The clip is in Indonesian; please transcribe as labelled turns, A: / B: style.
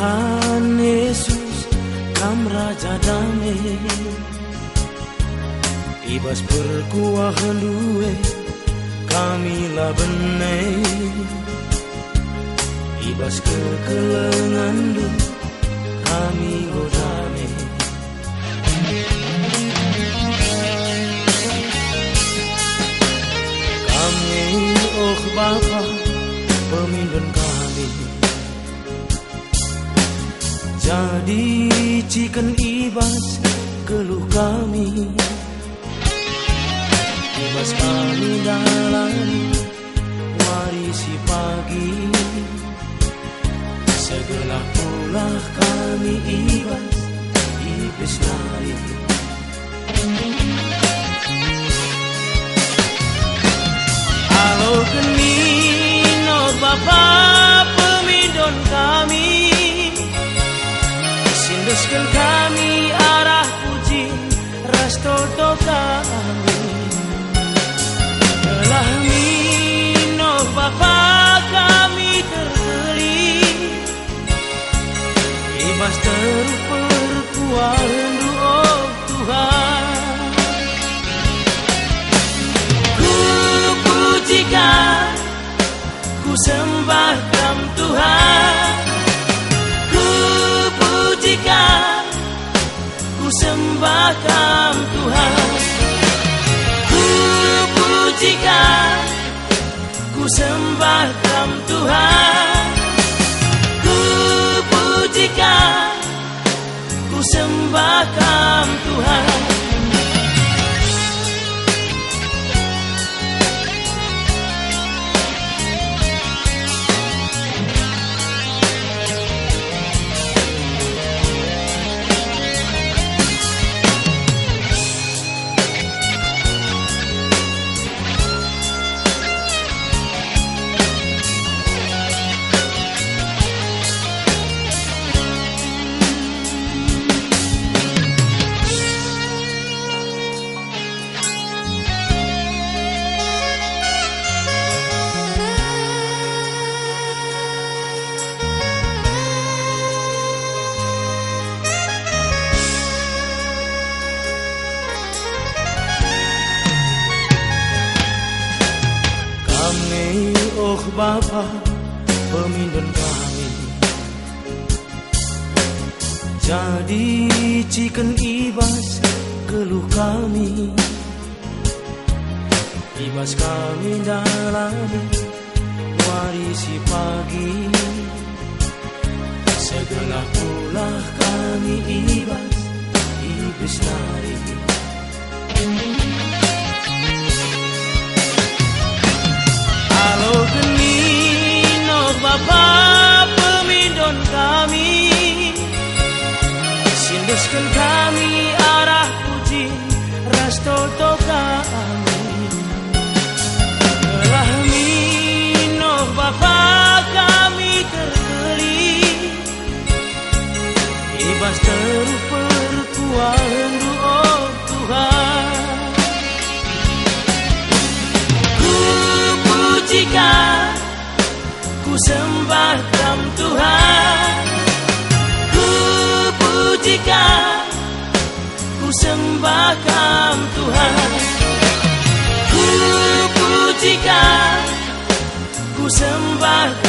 A: Tuhan Yesus Kam Raja Damai Ibas berkuah luwe Kamilah benai Ibas kekelengan du Kami godame Kami oh Bapa Pemimpin kami Jadi cikan ibas keluh kami Ibas kami dalam warisi pagi Segenap pulah kami ibas lari Halo kenino Bapa pemidon kami Sinduskan kami arah puji rastoto kami Telah mino Bapa kami tergeli Ibas terperkuah oh Tuhan Ku pujikan Ku sembah Kam Tuhan Ku pujikan Ku sembah Kam Tuhan Ku pujikan Ku sembah Kam Tuhan Ku pujikan Ku sembah Kam Tuhan Oh Bapa, pemimpin kami Jadi cikan ibas keluh kami Ibas kami dalam warisi pagi Segenap pulah kami ibas lari Halo genino Bapa pemidon kami Sinduskan kami arah puji rastoto kami Telah mino Bapa kami tergeli Ibas terperkuah oh Tuhan Pujikan, ku sembah Kam Tuhan Ku pujikan, ku sembah Kam Tuhan Ku pujikan, ku sembah